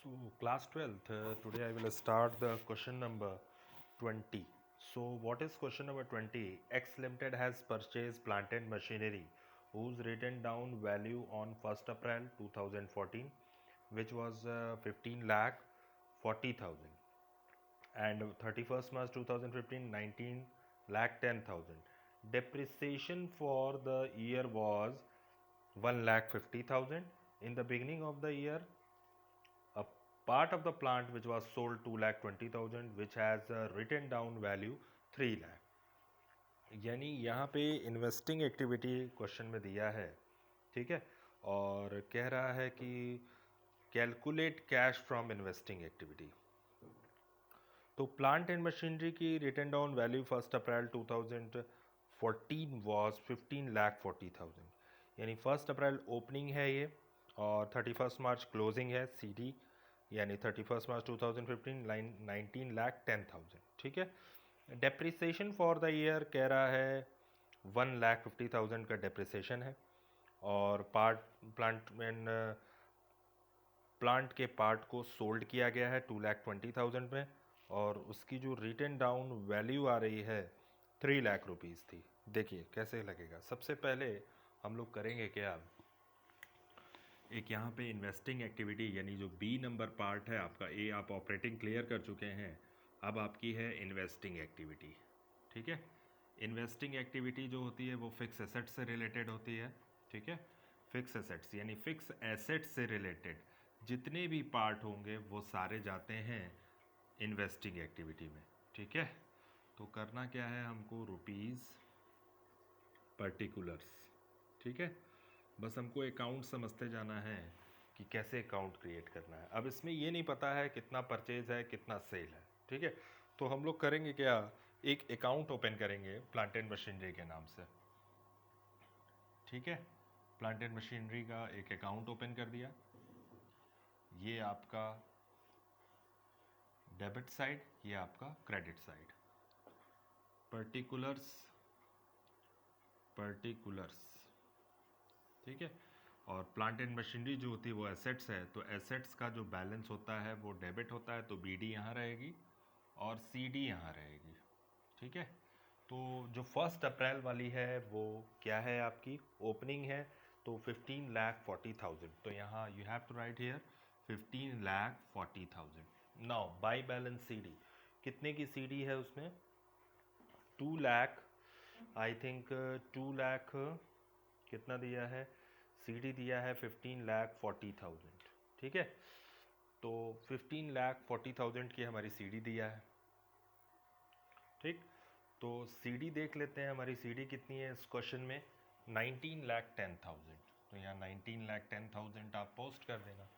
So, class 12th, today I will start the question number 20. So, what is question number 20? X Limited has purchased plant and machinery whose written down value on 1st April 2014, which was 15 lakh 40,000, and 31st March 2015, 19 lakh 10,000. Depreciation for the year was 1 lakh 50,000. In the beginning of the year, a part of the plant which was sold 2 lakh 20,000, which has a written down value 3 lakh. यानी यहाँ पे investing activity question में दिया है, ठीक है, और कह रहा है कि calculate cash from investing activity. तो प्लांट एंड मशीनरी की return down value 1 April 2014 was 15 lakh 40,000. यानी 1 अप्रैल ओपनिंग है ये और 31 मार्च क्लोजिंग है सीडी, यानी 31 मार्च 2015 19 लाख 10,000. ठीक है. डेप्रिसिएशन फॉर द ईयर कह रहा है 1 लाख 50,000 का डेप्रिसिएशन है और प्लांट के पार्ट को सोल्ड किया गया है 2 लाख 20,000 में और उसकी जो रिटन डाउन वैल्यू आ रही है 3 लाख रुपीज़ थी. देखिए कैसे लगेगा. सबसे पहले हम लोग करेंगे क्या, एक यहाँ पे इन्वेस्टिंग एक्टिविटी यानी जो बी नंबर पार्ट है आपका, ए आप ऑपरेटिंग क्लियर कर चुके हैं, अब आपकी है इन्वेस्टिंग एक्टिविटी. ठीक है. इन्वेस्टिंग एक्टिविटी जो होती है वो फिक्स एसेट से रिलेटेड होती है. ठीक है. फिक्स एसेट्स यानी फिक्स एसेट से रिलेटेड जितने भी पार्ट होंगे वो सारे जाते हैं इन्वेस्टिंग एक्टिविटी में. ठीक है. तो करना क्या है हमको, रुपीज़ पर्टिकुलर्स. ठीक है. बस हमको अकाउंट समझते जाना है कि कैसे अकाउंट क्रिएट करना है. अब इसमें ये नहीं पता है कितना परचेज है कितना सेल है. ठीक है. तो हम लोग करेंगे क्या, एक अकाउंट ओपन करेंगे प्लांट एंड मशीनरी के नाम से. ठीक है. प्लांट एंड मशीनरी का एक अकाउंट ओपन कर दिया. ये आपका डेबिट साइड, ये आपका क्रेडिट साइड. पर्टिकुलर्स. ठीक है. और प्लांट एंड मशीनरी जो होती है वो एसेट्स है, तो एसेट्स का जो बैलेंस होता है वो डेबिट होता है, तो बीडी यहाँ रहेगी और सीडी यहाँ रहेगी. ठीक है. तो जो 1 अप्रैल वाली है वो क्या है, आपकी ओपनिंग है, तो 15 लाख 40,000. तो यहाँ you have to write here 15 lakh 40,000. Now by balance CD, कितने की सीडी है उसमें, 2 लाख, आई थिंक 2 लाख कितना दिया है, सीडी दिया है 15 लाख 40,000. ठीक है. तो 15 लाख 40,000 की हमारी सीडी दिया है. ठीक. तो सीडी देख लेते हैं, हमारी सीडी कितनी है इस क्वेश्चन में, 19 लाख 10,000. तो यहाँ 19 लाख 10,000 आप पोस्ट कर देना.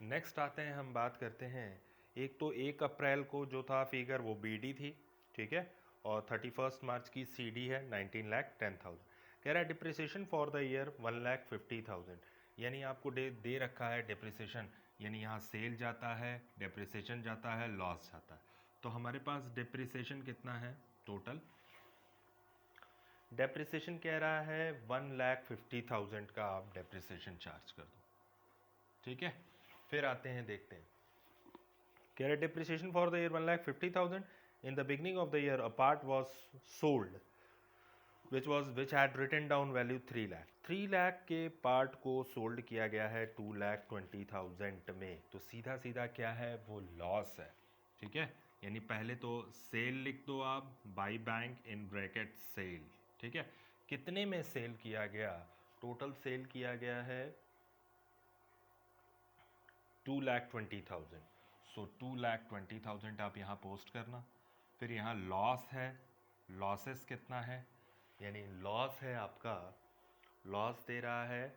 नेक्स्ट आते हैं, हम बात करते हैं, एक तो 1 अप्रैल को जो था फिगर वो बीडी थी. ठीक है. और 31 मार्च की सीडी है 19 लाख 10,000. कह रहा है depreciation for the year 1 lakh 50,000. यानी आपको दे रखा है डिप्रिसिएशन, यानी यहाँ सेल जाता है, डिप्रिसिएशन जाता है, लॉस जाता है. तो हमारे पास डिप्रिसिएशन कितना है टोटल, डेप्रिसिएशन कह रहा है 1 लाख 50,000 का आप डेप्रिसिएशन चार्ज कर दो. ठीक है. फिर आते हैं, देखते हैं, कह रहे depreciation for the year 1 lakh 50,000. In the beginning of the year a part was sold which had written down value 3 lakh. 3 lakh के पार्ट को सोल्ड किया गया है 2 लाख 20,000 में. तो सीधा सीधा क्या है, वो लॉस है. ठीक है. यानी पहले तो सेल लिख दो आप, by bank in bracket sale. ठीक है. कितने में सेल किया गया, टोटल सेल किया गया है 2 लाख 20,000. सो 2 लाख 20,000 आप यहाँ पोस्ट करना. फिर यहाँ लॉस है, लॉसेस कितना है, यानी लॉस है आपका, लॉस दे रहा है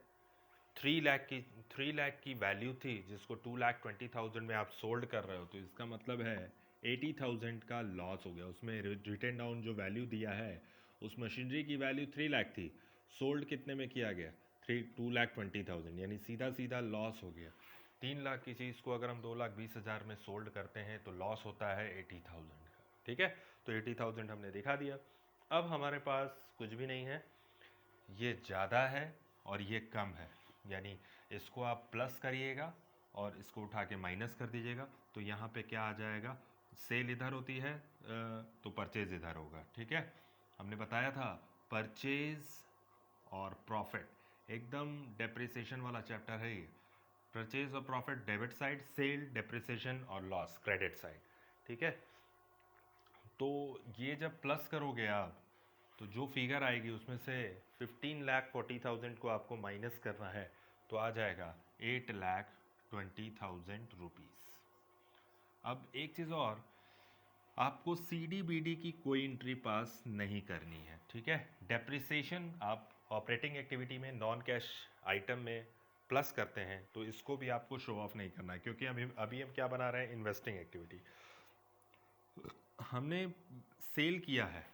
3 लाख की वैल्यू थी जिसको 2 लाख 20,000 में आप सोल्ड कर रहे हो, तो इसका मतलब है 80,000 का लॉस हो गया. उसमें रिटन डाउन जो वैल्यू दिया है उस मशीनरी की वैल्यू 3 लाख थी, सोल्ड कितने में किया गया, 2 लाख 20,000, यानी सीधा सीधा लॉस हो गया. 3 लाख की चीज़ को अगर हम 2 लाख 20,000 में सोल्ड करते हैं तो लॉस होता है 80,000 का. ठीक है. तो 80,000 हमने दिखा दिया. अब हमारे पास कुछ भी नहीं है, ये ज़्यादा है और ये कम है, यानी इसको आप प्लस करिएगा और इसको उठा के माइनस कर दीजिएगा, तो यहाँ पे क्या आ जाएगा, सेल इधर होती है तो परचेज इधर होगा। ठीक है, हमने बताया था परचेज और प्रॉफिट एकदम डेप्रिसिएशन वाला चैप्टर है ये। परचेज और profit debit side, sale depreciation और लॉस क्रेडिट साइड। ठीक है, तो ये जब प्लस करोगे आप तो जो फिगर आएगी उसमें से 15,40,000 को आपको माइनस करना है, तो आ जाएगा 8,20,000 रुपीज़। अब एक चीज़ और, आपको सी डी बी डी की कोई एंट्री पास नहीं करनी है। ठीक है, डेप्रिसिएशन आप ऑपरेटिंग एक्टिविटी में नॉन कैश आइटम में प्लस करते हैं, तो इसको भी आपको शो ऑफ नहीं करना है, क्योंकि अभी हम क्या बना रहे हैं, इन्वेस्टिंग एक्टिविटी। हमने सेल किया है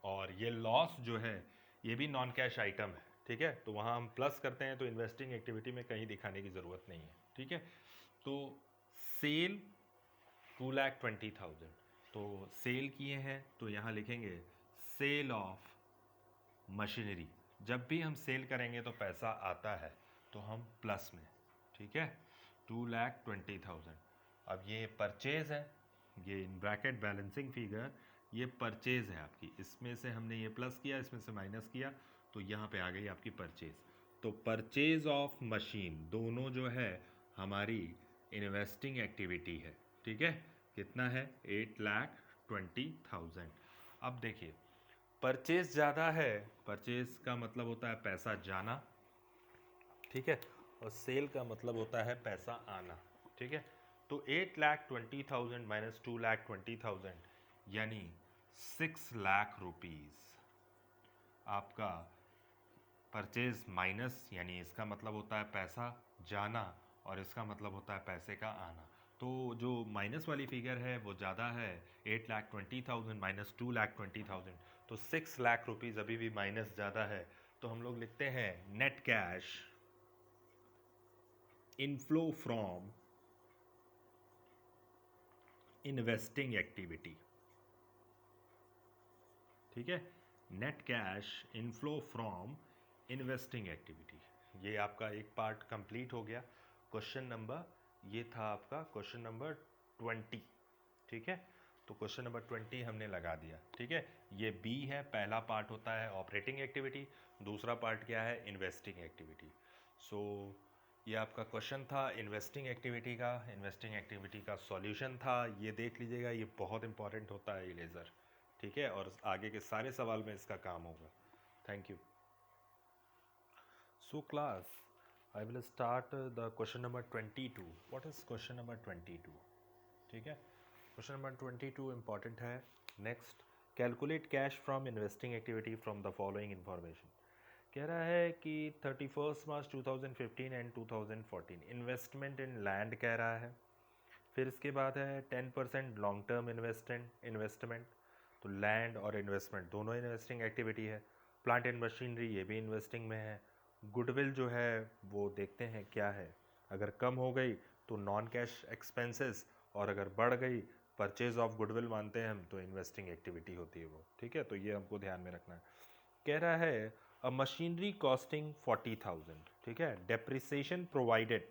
और ये लॉस जो है ये भी नॉन कैश आइटम है। ठीक है, तो वहाँ हम प्लस करते हैं, तो इन्वेस्टिंग एक्टिविटी में कहीं दिखाने की ज़रूरत नहीं है। ठीक है, तो सेल 2,20,000, तो सेल किए हैं तो यहाँ लिखेंगे सेल ऑफ मशीनरी। जब भी हम सेल करेंगे तो पैसा आता है तो हम प्लस में। ठीक है, 2,20,000। अब ये परचेज है, ये इन ब्रैकेट बैलेंसिंग फिगर, ये परचेज है आपकी, इसमें से हमने ये प्लस किया, इसमें से माइनस किया, तो यहाँ पे आ गई आपकी परचेज। तो परचेज ऑफ मशीन दोनों जो है हमारी इन्वेस्टिंग एक्टिविटी है। ठीक है, कितना है, 8,20,000। अब देखिए, परचेज ज़्यादा है, परचेज का मतलब होता है पैसा जाना। ठीक है, और सेल का मतलब होता है पैसा आना। ठीक है, तो 8,20,000 माइनस 2,20,000 यानी 6,00,000 रुपीज़ आपका परचेज माइनस, यानी इसका मतलब होता है पैसा जाना और इसका मतलब होता है पैसे का आना। तो जो माइनस वाली फिगर है वो ज़्यादा है, 8,20,000 माइनस 2,20,000, तो 6,00,000 रुपीज़ अभी भी माइनस ज़्यादा है। तो हम लोग लिखते हैं net cash inflow from investing activity. ठीक है, net cash inflow from investing activity. ये आपका एक पार्ट कंप्लीट हो गया। क्वेश्चन नंबर, ये था आपका क्वेश्चन नंबर 20। ठीक है, तो क्वेश्चन नंबर 20 हमने लगा दिया। ठीक है, ये बी है, पहला पार्ट होता है ऑपरेटिंग एक्टिविटी, दूसरा पार्ट क्या है, इन्वेस्टिंग एक्टिविटी। सो ये आपका क्वेश्चन था इन्वेस्टिंग एक्टिविटी का, इन्वेस्टिंग एक्टिविटी का सॉल्यूशन था। ये देख लीजिएगा, ये बहुत इंपॉर्टेंट होता है इरेजर। ठीक है, और आगे के सारे सवाल में इसका काम होगा। Thank you. So class, I will start the question number 22. What is question number 22? ठीक है, क्वेश्चन नंबर 22 इंपॉर्टेंट है। Next, calculate cash from investing activity from the following information. कह रहा है कि 31 मार्च 2015 एंड 2014 इन्वेस्टमेंट इन लैंड कह रहा है। फिर इसके बाद है 10% लॉन्ग टर्म इन्वेस्टमेंट, तो लैंड और इन्वेस्टमेंट दोनों इन्वेस्टिंग एक्टिविटी है। प्लांट एंड मशीनरी ये भी इन्वेस्टिंग में है। गुडविल जो है वो देखते हैं क्या है, अगर कम हो गई तो नॉन कैश एक्सपेंसेस, और अगर बढ़ गई परचेज ऑफ गुडविल मानते हैं हम, तो इन्वेस्टिंग एक्टिविटी होती है वो। ठीक है, तो ये हमको ध्यान में रखना है। कह रहा है अ मशीनरी कॉस्टिंग 40,000, ठीक है, depreciation provided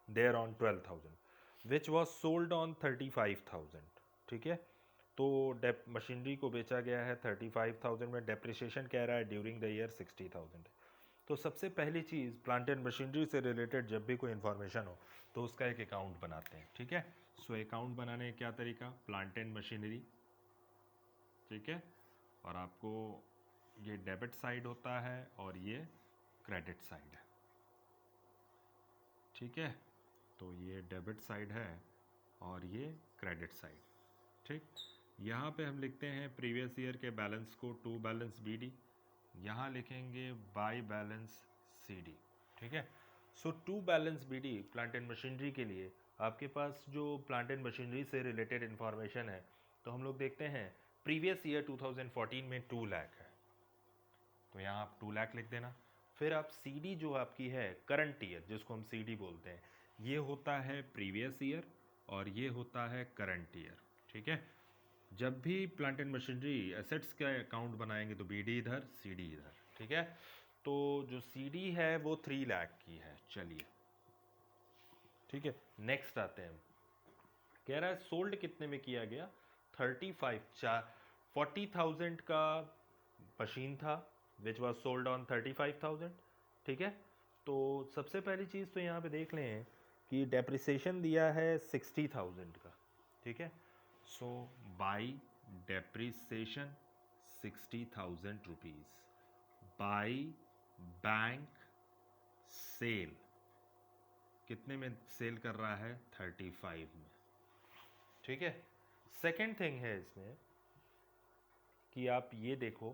there on 12,000 which was sold on 35,000। ठीक है, तो मशीनरी को बेचा गया है 35,000 में, डेप्रिसिएशन कह रहा है ड्यूरिंग द ईयर 60,000। तो सबसे पहली चीज़, प्लांट एंड मशीनरी से रिलेटेड जब भी कोई इन्फॉर्मेशन हो तो उसका एक अकाउंट बनाते हैं। ठीक है, सो अकाउंट बनाने का क्या तरीका, प्लांट एंड मशीनरी। ठीक है, और आपको ये डेबिट साइड होता है और ये क्रेडिट साइड है। ठीक है, तो ये डेबिट साइड है और ये क्रेडिट साइड। ठीक, यहाँ पे हम लिखते हैं प्रीवियस ईयर के बैलेंस को टू बैलेंस बी डी, यहाँ लिखेंगे बाई बैलेंस सी डी। ठीक है, so to balance B D plant and machinery के लिए आपके पास जो प्लांट एंड मशीनरी से रिलेटेड इन्फॉर्मेशन है, तो हम लोग देखते हैं प्रीवियस ईयर 2014 में 2 लाख है, तो यहाँ आप 2 लाख लिख देना। फिर आप सी डी जो आपकी है करंट ईयर, जिसको हम सी डी बोलते हैं, ये होता है प्रीवियस ईयर और ये होता है करंट ईयर। ठीक है, जब भी प्लांट एंड मशीनरी एसेट्स का अकाउंट बनाएंगे तो बी डी इधर, सी डी इधर। ठीक है, तो जो सी डी है वो 3 लाख की है। चलिए, ठीक है, नेक्स्ट आते हैं, कह रहा है सोल्ड कितने में किया गया, 40,000 का मशीन था विच वॉज सोल्ड ऑन 35,000। ठीक है, तो सबसे पहली चीज़ तो यहाँ पे देख लें कि डेप्रिसिएशन दिया है 60,000 का। ठीक है, so by depreciation 60,000 rupees by bank sale, कितने में सेल कर रहा है, 35 में। ठीक है, सेकेंड थिंग है इसमें कि आप ये देखो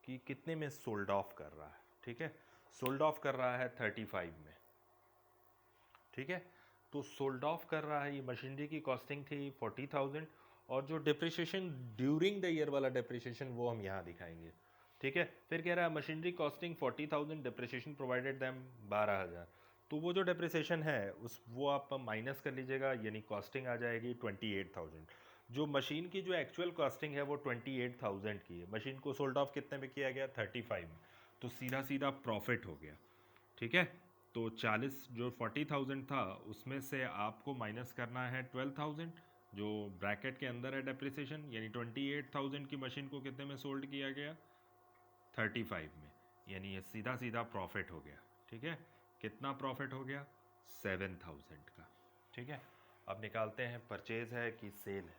कि कितने में सोल्ड ऑफ कर रहा है। ठीक है, सोल्ड ऑफ कर रहा है 35 में। ठीक है, तो सोल्ड ऑफ कर रहा है, ये मशीनरी की कॉस्टिंग थी 40,000 और जो डिप्रिसिएशन ड्यूरिंग द ईयर वाला डिप्रिसिएशन वो हम यहाँ दिखाएंगे। ठीक है, फिर कह रहा है machinery costing 40,000, depreciation provided them 12,000। तो वो जो डिप्रिसिएशन है उस वो आप माइनस कर लीजिएगा, यानी कॉस्टिंग आ जाएगी 28,000। जो मशीन की जो एक्चुअल कॉस्टिंग है वो 28,000 की है, मशीन को सोल्ड ऑफ कितने में किया गया, 35 में, तो सीधा सीधा प्रॉफिट हो गया। ठीक है, तो 40 जो 40,000 था उसमें से आपको माइनस करना है 12,000 जो ब्रैकेट के अंदर है डेप्रिसिएशन, यानी 28,000 की मशीन को कितने में सोल्ड किया गया, 35 में, यानी ये सीधा सीधा प्रॉफिट हो गया। ठीक है, कितना प्रॉफिट हो गया, 7,000 का। ठीक है, अब निकालते हैं परचेज है कि सेल है।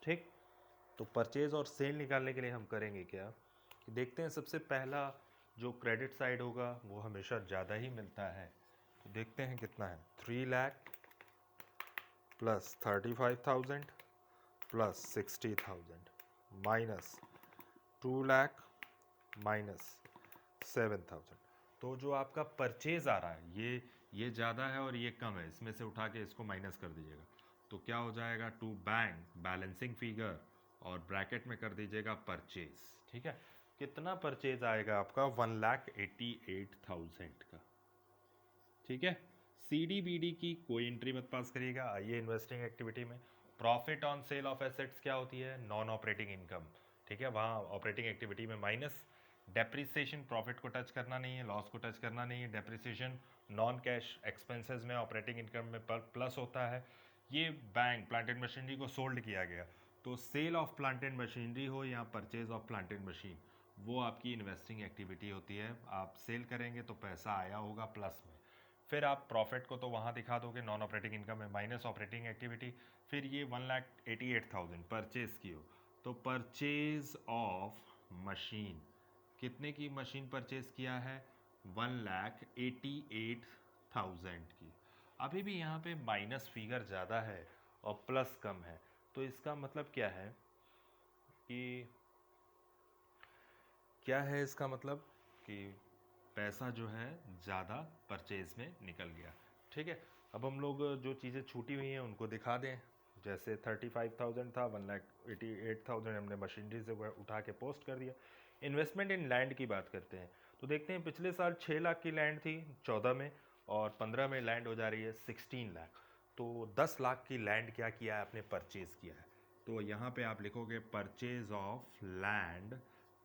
ठीक, तो परचेज और सेल निकालने के लिए हम करेंगे क्या कि देखते हैं, सबसे पहला जो क्रेडिट साइड होगा वो हमेशा ज़्यादा ही मिलता है, तो देखते हैं कितना है, 3 lakh plus 35,000 plus 60,000 minus 2 lakh minus 7,000। तो जो आपका परचेज आ रहा है ये ज़्यादा है और ये कम है, इसमें से उठा के इसको माइनस कर दीजिएगा, तो क्या हो जाएगा, टू बैंक बैलेंसिंग फिगर और ब्रैकेट में कर दीजिएगा परचेज। ठीक है, कितना परचेज आएगा आपका, 1,88,000 का। ठीक है, CDBD की कोई एंट्री मत पास करिएगा। आइए इन्वेस्टिंग एक्टिविटी में, profit on sale of assets क्या होती है, नॉन ऑपरेटिंग इनकम। ठीक है, वहाँ ऑपरेटिंग एक्टिविटी में माइनस, डेप्रिसिएशन प्रॉफिट को टच करना नहीं है, लॉस को टच करना नहीं है, डेप्रिसिएशन नॉन कैश एक्सपेंसेस में ऑपरेटिंग इनकम में प्लस होता है। ये बैंक प्लांट एंड मशीनरी को सोल्ड किया गया, तो sale of plant and machinery हो या purchase of plant and machine, वो आपकी इन्वेस्टिंग एक्टिविटी होती है। आप सेल करेंगे तो पैसा आया होगा प्लस में, फिर आप प्रॉफिट को तो वहाँ दिखा दोगे नॉन ऑपरेटिंग इनकम में, माइनस ऑपरेटिंग एक्टिविटी। फिर ये 1,88,000 परचेज की हो, तो परचेज ऑफ मशीन, कितने की मशीन परचेज किया है, 1,88,000 की। अभी भी यहाँ पे माइनस फिगर ज़्यादा है और प्लस कम है, तो इसका मतलब क्या है कि इसका मतलब कि पैसा जो है ज़्यादा परचेज में निकल गया। ठीक है, अब हम लोग जो चीज़ें छूटी हुई हैं उनको दिखा दें, जैसे 35,000 था, 1,88,000 हमने मशीनरी से उठा के पोस्ट कर दिया। इन्वेस्टमेंट इन लैंड की बात करते हैं, तो देखते हैं पिछले साल 6 लाख की लैंड थी 14 में, और 15 में लैंड हो जा रही है 16 लाख, तो 10 लाख की लैंड क्या किया है आपने, परचेज़ किया है। तो यहाँ पे आप लिखोगे परचेज ऑफ लैंड,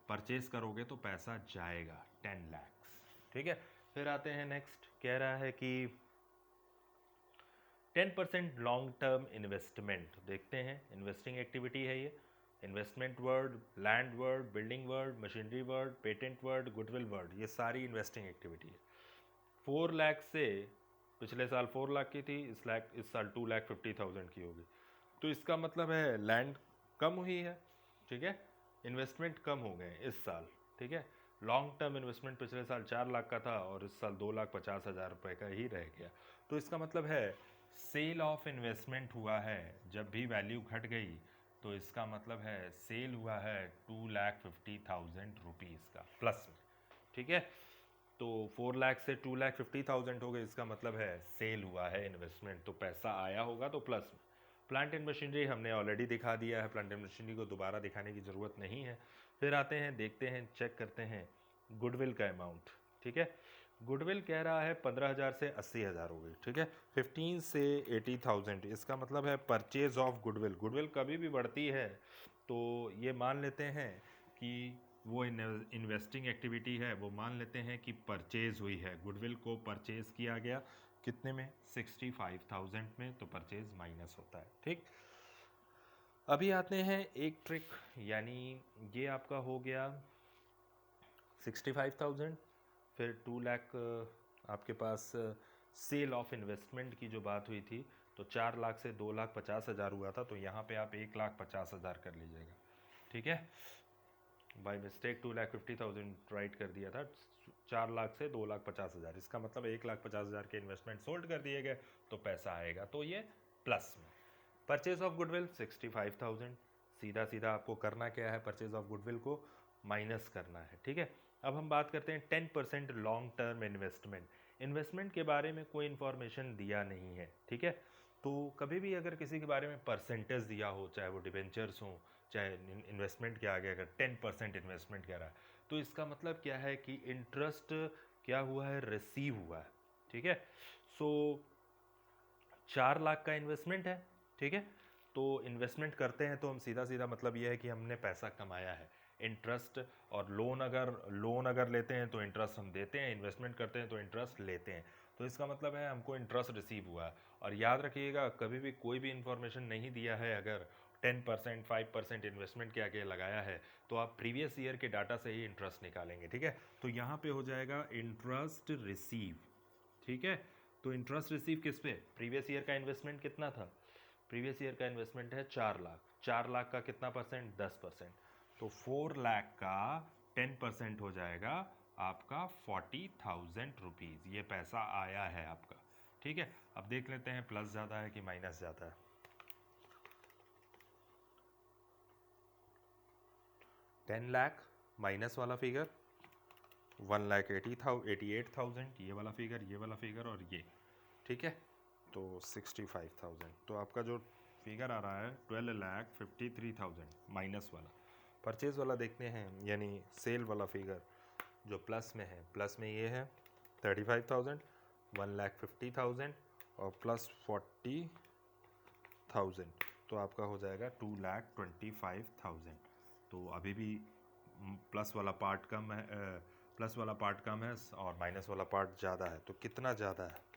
परचेज करोगे तो पैसा जाएगा 10 लाख। ठीक है, फिर आते हैं नेक्स्ट, कह रहा है कि 10% लॉन्ग टर्म इन्वेस्टमेंट, देखते हैं इन्वेस्टिंग एक्टिविटी है ये, investment word, land word, building word, machinery word, patent word, goodwill word, ये सारी इन्वेस्टिंग एक्टिविटी है। 4 लाख से, पिछले साल 4 लाख की थी, इस साल 2,50,000 की होगी, तो इसका मतलब है लैंड कम हुई है। ठीक है, इन्वेस्टमेंट कम हो गए इस साल। ठीक है, लॉन्ग टर्म इन्वेस्टमेंट पिछले साल 4 लाख का था और इस साल 2,50,000 रुपये का ही रह गया, तो इसका मतलब है सेल ऑफ इन्वेस्टमेंट हुआ है, जब भी वैल्यू घट गई तो इसका मतलब है सेल हुआ है 2,50,000 रुपीज़ का प्लस में। ठीक है, तो 4 लाख से 2,50,000 हो गए, इसका मतलब है सेल हुआ है इन्वेस्टमेंट, तो पैसा आया होगा तो प्लस में। प्लांट एंड मशीनरी हमने ऑलरेडी दिखा दिया है, प्लांट एंड मशीनरी को दोबारा दिखाने की ज़रूरत नहीं है। फिर आते हैं, देखते हैं, चेक करते हैं गुडविल का अमाउंट। ठीक है, गुडविल कह रहा है 15,000 से 80,000 हो गई। ठीक है, 15 से 80,000, इसका मतलब है परचेज ऑफ गुडविल। गुडविल कभी भी बढ़ती है तो ये मान लेते हैं कि वो इन्वेस्टिंग एक्टिविटी है, वो मान लेते हैं कि परचेज हुई है, गुडविल को परचेज किया गया कितने में? 65,000 में, तो परचेज माइनस होता है। ठीक, अभी आते हैं एक ट्रिक, यानी ये आपका हो गया 65,000, फिर 2 लाख आपके पास सेल ऑफ इन्वेस्टमेंट की जो बात हुई थी, तो 4 लाख से 2,50,000 हुआ था, तो यहाँ पे आप 1,50,000 कर लीजिएगा। ठीक है, बाय मिस्टेक 2,50,000 राइट कर दिया था, 4 लाख से 2,50,000, इसका मतलब 1,50,000 के इन्वेस्टमेंट सोल्ड कर दिए गए, तो पैसा आएगा, तो ये प्लस में। परचेज ऑफ गुडविल 65,000, सीधा सीधा आपको करना क्या है, परचेज ऑफ गुडविल को माइनस करना है। ठीक है, अब हम बात करते हैं 10% लॉन्ग टर्म इन्वेस्टमेंट। इन्वेस्टमेंट के बारे में कोई इन्फॉर्मेशन दिया नहीं है। ठीक है, तो कभी भी अगर किसी के बारे में परसेंटेज दिया हो, चाहे वो डिबेंचर्स हो, चाहे इन्वेस्टमेंट के आगे अगर 10% इन्वेस्टमेंट कह रहा है, तो इसका मतलब क्या है कि इंटरेस्ट क्या हुआ है, रिसीव हुआ है। ठीक है, सो 4 लाख का इन्वेस्टमेंट है। ठीक है, तो इन्वेस्टमेंट करते हैं तो हम सीधा सीधा मतलब ये है कि हमने पैसा कमाया है। इंटरेस्ट और लोन अगर लेते हैं तो इंटरेस्ट हम देते हैं, इन्वेस्टमेंट करते हैं तो इंटरेस्ट लेते हैं, तो इसका मतलब है हमको इंटरेस्ट रिसीव हुआ है। और याद रखिएगा, कभी भी कोई भी इन्फॉर्मेशन नहीं दिया है, अगर 10% 5% इन्वेस्टमेंट के आगे लगाया है, तो आप प्रीवियस ईयर के डाटा से ही इंटरेस्ट निकालेंगे। ठीक है, तो यहाँ पे हो जाएगा इंटरेस्ट रिसीव। ठीक है, तो इंटरेस्ट रिसीव किस पे? प्रीवियस ईयर का इन्वेस्टमेंट कितना था? प्रीवियस ईयर का इन्वेस्टमेंट है 4 लाख, 4 लाख का कितना परसेंट? 10%, तो 4 लाख का 10% हो जाएगा आपका 40,000 रुपीज़, ये पैसा आया है आपका। ठीक है, अब देख लेते हैं प्लस ज़्यादा है कि माइनस ज़्यादा है। 10 लाख माइनस वाला फिगर 1,88,000, ये वाला फिगर और ये। ठीक है, तो 65,000, तो आपका जो फिगर आ रहा है 12,53,000 माइनस वाला। परचेज वाला देखते हैं, यानी सेल वाला फिगर जो प्लस में है, प्लस में ये है 35,000, 1,50,000 और प्लस 40,000, तो आपका हो जाएगा 2,25,000। तो अभी भी प्लस वाला पार्ट कम है, और माइनस वाला पार्ट ज़्यादा है, तो कितना ज़्यादा है?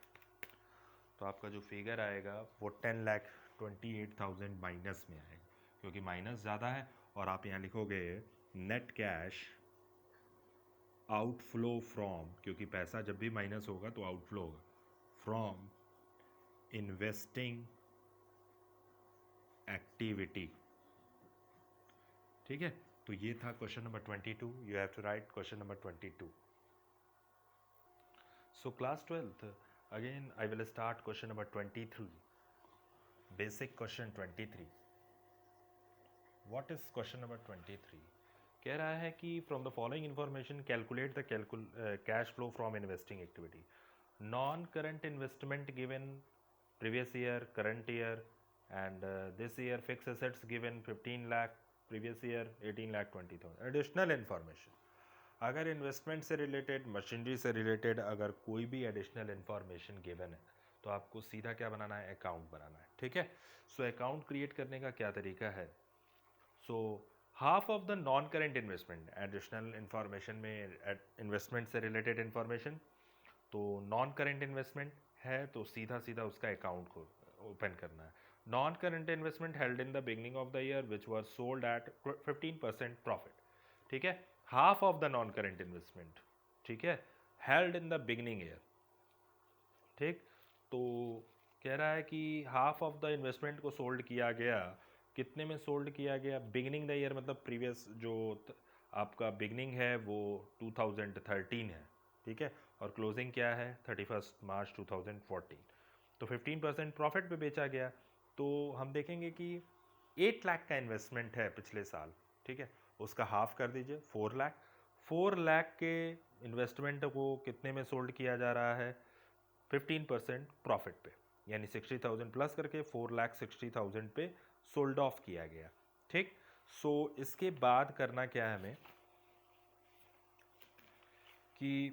तो आपका जो फिगर आएगा वो 10,28,000 माइनस में आएगा, क्योंकि माइनस ज़्यादा है। और आप यहाँ लिखोगे नेट कैश आउटफ्लो फ्रॉम, क्योंकि पैसा जब भी माइनस होगा तो आउटफ्लो होगा, फ्रॉम इन्वेस्टिंग एक्टिविटी। ठीक है, तो ये था question number 22। You have to write question number 22। So class 12th, again I will start question number 23. Basic question 23. What is question number 23? कह रहा है कि from the following information calculate the cash flow from investing activity. Non-current investment given previous year, current year, and this year fixed assets given 15 lakh, previous year 18 lakh 20,000. Additional information. अगर investment से related, machinery से related अगर कोई भी additional information given है, तो आपको सीधा क्या बनाना है? अकाउंट बनाना है। ठीक है, सो अकाउंट क्रिएट करने का क्या तरीका है? So half of the non current investment, additional information में इन्वेस्टमेंट से रिलेटेड इन्फॉर्मेशन, तो नॉन करेंट इन्वेस्टमेंट है तो सीधा सीधा उसका अकाउंट को ओपन करना है। Non current investment held in the beginning of the year which was sold at 15% profit. ठीक है, half of the non current investment, ठीक है, held in the beginning year. ठीक, तो कह रहा है कि हाफ ऑफ द इन्वेस्टमेंट को सोल्ड किया गया, कितने में सोल्ड किया गया? बिगनिंग द ईयर मतलब प्रीवियस जो आपका बिगनिंग है वो 2013 है। ठीक है, और क्लोजिंग क्या है? 31 मार्च 2014, तो 15% प्रॉफिट पे बेचा गया। तो हम देखेंगे कि 8 लाख का इन्वेस्टमेंट है पिछले साल। ठीक है, उसका हाफ कर दीजिए 4 लाख। 4 लाख के इन्वेस्टमेंट को कितने में सोल्ड किया जा रहा है? 15% प्रॉफिट पे, यानी 60,000 प्लस करके 4,60,000 पे सोल्ड ऑफ किया गया। ठीक, सो इसके बाद करना क्या है हमें कि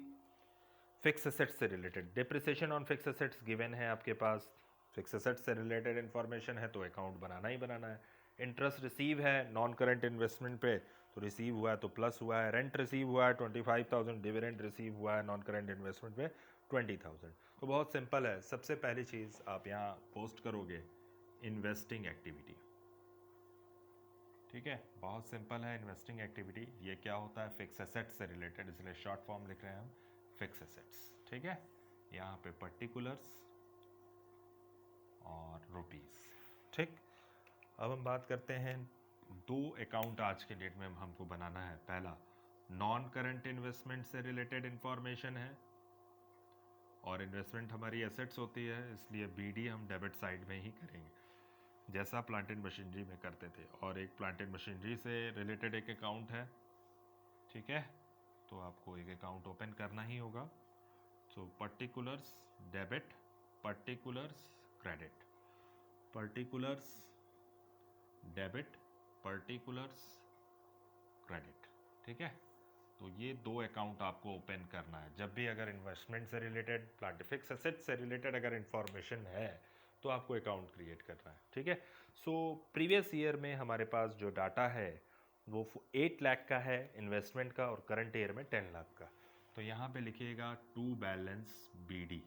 फिक्स एसेट्स से related depreciation on fix assets given है आपके पास, फिक्स एसेट्स से रिलेटेड इन्फॉर्मेशन है, तो अकाउंट बनाना ही बनाना है। इंटरेस्ट रिसीव है नॉन करंट इन्वेस्टमेंट पे, तो रिसीव हुआ है तो प्लस हुआ है। रेंट रिसीव हुआ है 25,000, डिविडेंड रिसीव हुआ है नॉन करंट इन्वेस्टमेंट पे 20,000। तो बहुत सिंपल है, सबसे पहली चीज़ आप यहाँ पोस्ट करोगे इन्वेस्टिंग एक्टिविटी। ठीक है, बहुत सिंपल है इन्वेस्टिंग एक्टिविटी। ये क्या होता है, फिक्स एसेट्स से रिलेटेड, इसलिए शॉर्ट फॉर्म लिख रहे हैं हम फिक्स एसेट्स। ठीक है, यहाँ पे पर्टिकुलर्स और रुपीस। ठीक, अब हम बात करते हैं, दो अकाउंट आज के डेट में हमको बनाना है। पहला नॉन करंट इन्वेस्टमेंट से रिलेटेड इंफॉर्मेशन है, और इन्वेस्टमेंट हमारी एसेट्स होती है, इसलिए बीडी हम डेबिट साइड में ही करेंगे जैसा प्लांट एंड मशीनरी में करते थे। और एक प्लांट एंड मशीनरी से रिलेटेड एक अकाउंट है। ठीक है, तो आपको एक अकाउंट ओपन करना ही होगा। So particulars debit, particulars credit, particulars debit, particulars credit. ठीक है, तो ये दो अकाउंट आपको ओपन करना है। जब भी अगर इन्वेस्टमेंट से रिलेटेड, प्लांट फिक्स एसेट से रिलेटेड अगर इंफॉर्मेशन है तो आपको अकाउंट क्रिएट करना है। ठीक है, सो प्रीवियस ईयर में हमारे पास जो डाटा है वो 8 लाख का है इन्वेस्टमेंट का, और करंट ईयर में 10 लाख का। तो यहाँ पे लिखिएगा टू बैलेंस बीडी,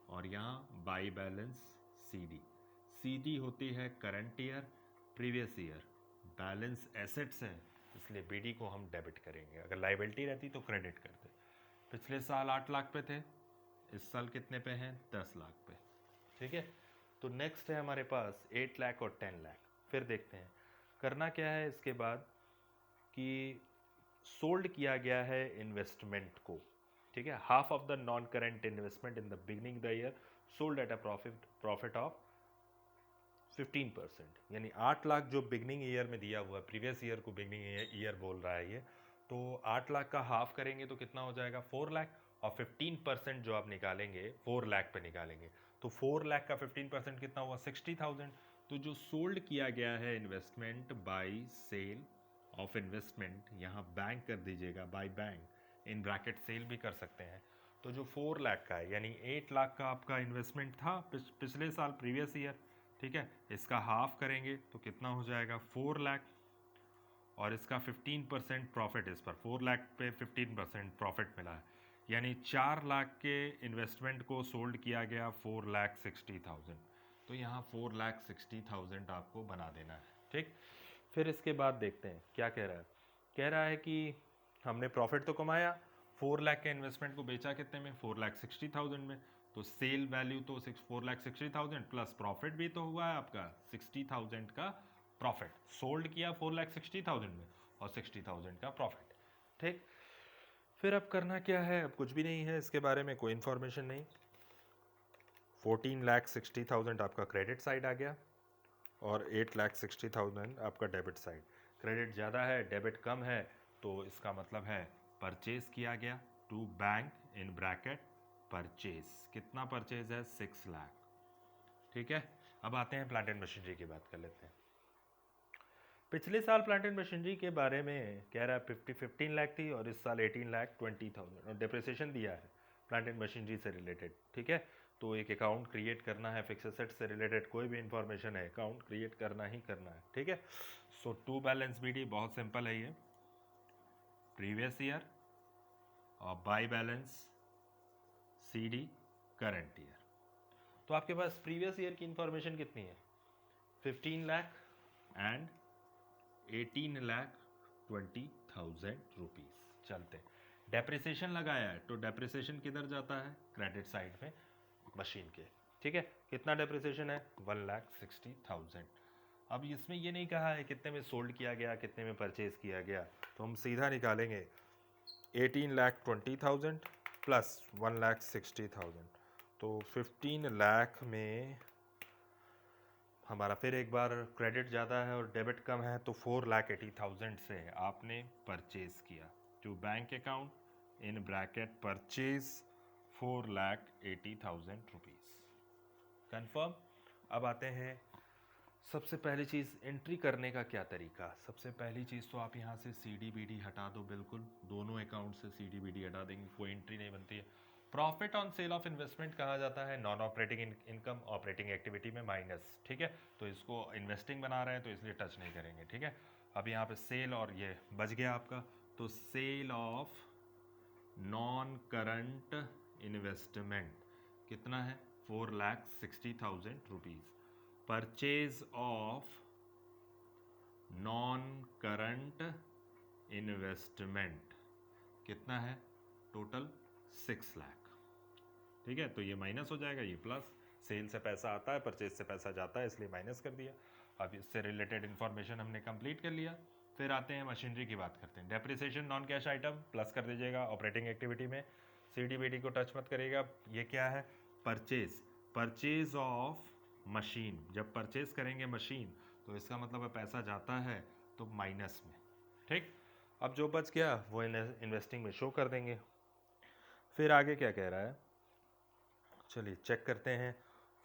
और यहाँ बाई बैलेंस सीडी। सीडी होती है current year, previous year, balance assets है इसलिए बीडी को हम डेबिट करेंगे। अगर लाइबिलिटी रहती तो क्रेडिट करते। पिछले साल 8 लाख पे थे, इस साल कितने पे हैं, 10 लाख पे। ठीक है, तो नेक्स्ट है हमारे पास 8 लाख और 10 लाख। फिर देखते हैं करना क्या है इसके बाद, कि सोल्ड किया गया है इन्वेस्टमेंट को। ठीक है, half of the non current investment in the beginning the year sold at a profit of 15%। यानी 8 लाख जो बिगनिंग ईयर में दिया हुआ है, प्रीवियस ईयर को बिगनिंग ईयर बोल रहा है ये, तो 8 लाख का हाफ करेंगे तो कितना हो जाएगा, 4 लाख। और 15% जो आप निकालेंगे 4 लाख पे निकालेंगे, तो 4 लाख का 15% कितना हुआ, 60,000। तो जो सोल्ड किया गया है investment by sale of investment, यहाँ बैंक कर दीजिएगा, by bank, in bracket sale भी कर सकते हैं। तो जो 4 लाख का है, यानी 8 लाख का आपका इन्वेस्टमेंट था पिछले साल प्रीवियस ईयर। ठीक है, इसका हाफ करेंगे तो कितना हो जाएगा, 4 लाख, और इसका 15% प्रॉफिट, इस पर 4 लाख पे 15% प्रॉफिट मिला है, यानी 4 लाख के इन्वेस्टमेंट को सोल्ड किया गया 4,60,000। तो यहाँ 4,60,000 आपको बना देना है। ठीक, फिर इसके बाद देखते हैं क्या कह रहा है। कह रहा है कि हमने प्रॉफिट तो कमाया, 4 लाख के इन्वेस्टमेंट को बेचा कितने में, 4,60,000 में। तो सेल वैल्यू तो 4,60,000 प्लस प्रॉफिट भी तो हुआ है आपका 60,000 का प्रॉफिट। सोल्ड किया 4,60,000 में, और 60,000 का प्रॉफिट। ठीक, फिर अब करना क्या है, अब कुछ भी नहीं है, इसके बारे में कोई इन्फॉर्मेशन नहीं। 14,60,000 आपका क्रेडिट साइड आ गया, और 8,60,000 आपका डेबिट साइड। क्रेडिट ज़्यादा है, डेबिट कम है, तो इसका मतलब है परचेज किया गया to bank, in bracket purchase. कितना परचेज है, 6 लाख। ठीक है, अब आते हैं प्लांट एंड मशीनरी की बात कर लेते हैं। पिछले साल प्लांट एंड मशीनरी के बारे में कह रहा है 15 लाख थी, और इस साल 18,20,000, और डिप्रिसिएशन दिया है प्लांट एंड मशीनरी से रिलेटेड। ठीक है, तो एक अकाउंट क्रिएट करना है, फिक्स एसेट से रिलेटेड कोई भी इंफॉर्मेशन है अकाउंट क्रिएट करना ही करना है। ठीक है, सो टू बैलेंस बीडी बहुत सिंपल है, ये प्रीवियस ईयर, और by balance CD current year. तो आपके पास प्रीवियस ईयर की इंफॉर्मेशन कितनी है, 15 लाख एंड 18,20,000 रुपीज़। चलते, डेप्रिसिएशन लगाया है तो डेप्रिसिएशन किधर जाता है, क्रेडिट साइड में मशीन के। ठीक है, कितना डेप्रिसिएशन है, 1,60,000। अब इसमें ये नहीं कहा है कितने में सोल्ड किया गया, कितने में परचेज किया गया, तो हम सीधा निकालेंगे 18,20,000 प्लस 1,60,000। तो 15 लाख में हमारा फिर एक बार क्रेडिट ज़्यादा है और डेबिट कम है, तो 4,80,000 से आपने परचेज किया to bank account, in bracket purchase 4,80,000 rupees. Confirm. अब आते हैं, सबसे पहली चीज़ एंट्री करने का क्या तरीका। सबसे पहली चीज़ तो आप यहाँ से CD BD हटा दो, बिल्कुल दोनों अकाउंट से CD BD हटा देंगे, कोई एंट्री नहीं बनती है। Profit on sale of investment कहा जाता है non operating income, operating activity में माइनस। ठीक है, तो इसको इन्वेस्टिंग बना रहे हैं तो इसलिए टच नहीं करेंगे। ठीक है, अब यहाँ पे सेल, और ये बच गया आपका, तो sale of non current investment कितना है 4,60,000 rupees. Purchase of non current investment कितना है टोटल 6 लाख। ठीक है, तो ये माइनस हो जाएगा, ये प्लस। सेल से पैसा आता है, परचेज से पैसा जाता है, इसलिए माइनस कर दिया। अब इससे रिलेटेड इन्फॉर्मेशन हमने कंप्लीट कर लिया। फिर आते हैं मशीनरी की बात करते हैं। Depreciation non cash item plus कर दीजिएगा ऑपरेटिंग एक्टिविटी में। CDBD को टच मत करिएगा। ये क्या है परचेज ऑफ मशीन। जब परचेज करेंगे मशीन तो इसका मतलब है पैसा जाता है तो माइनस में। ठीक, अब जो बच गया वो इन्वेस्टिंग में शो कर देंगे। फिर आगे क्या कह रहा है, चलिए चेक करते हैं।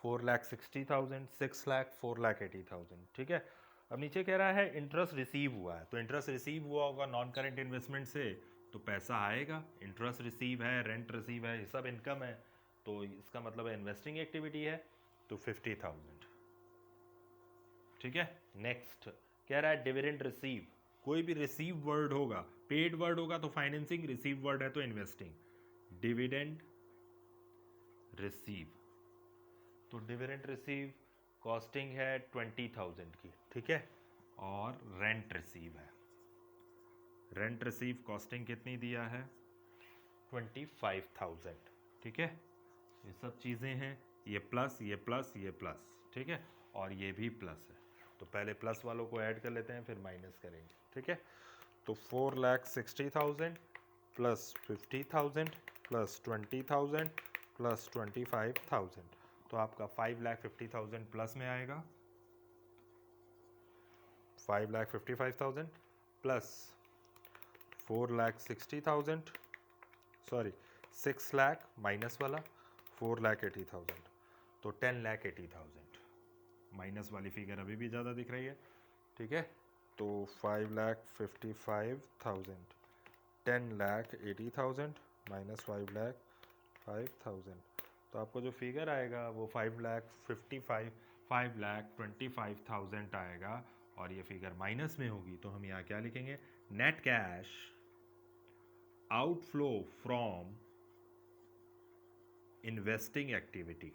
4,60,000, 6 लाख, 4,80,000। ठीक है, अब नीचे कह रहा है इंटरेस्ट रिसीव हुआ है, तो इंटरेस्ट रिसीव हुआ होगा नॉन करेंट इन्वेस्टमेंट से, तो पैसा आएगा। इंटरेस्ट रिसीव है, रेंट रिसीव है, ये सब इनकम है, तो इसका मतलब है इन्वेस्टिंग एक्टिविटी है, तो 50,000। ठीक है, नेक्स्ट कह रहा है डिविडेंड रिसीव। कोई भी रिसीव वर्ड होगा, पेड वर्ड होगा तो फाइनेंसिंग, रिसीव वर्ड है तो इन्वेस्टिंग। डिविडेंड रिसीव, तो डिविडेंड रिसीव कॉस्टिंग है 20,000 की। ठीक है, और रेंट रिसीव है, रेंट रिसीव कॉस्टिंग कितनी दिया है 25,000। ठीक है, ये सब चीज़ें हैं, ये प्लस, ये प्लस, ये प्लस। ठीक है, और ये भी प्लस है, तो पहले प्लस वालों को ऐड कर लेते हैं फिर माइनस करेंगे। ठीक है, तो 4,60,000 प्लस 50,000 प्लस 20,000 प्लस 25,000, तो आपका 5,50,000 प्लस में आएगा। 5,55,000 प्लस 4,60,000, सॉरी 6 लाख माइनस वाला 4,80,000, तो 10,80,000। माइनस वाली फिगर अभी भी ज़्यादा दिख रही है। ठीक है, तो 5,55,000, 10,80,000 माइनस 5,05,000, तो आपको जो फिगर आएगा वो 5,25,000 आएगा, और ये फिगर माइनस में होगी, तो हम यहाँ क्या लिखेंगे, net cash outflow from investing activity.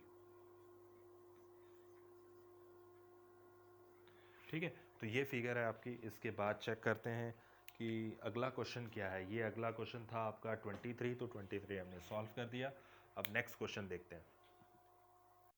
ठीक है, तो ये फिगर है आपकी। इसके बाद चेक करते हैं कि अगला क्वेश्चन क्या है। ये अगला क्वेश्चन था आपका 23, तो 23 हमने सॉल्व कर दिया। अब नेक्स्ट क्वेश्चन देखते हैं।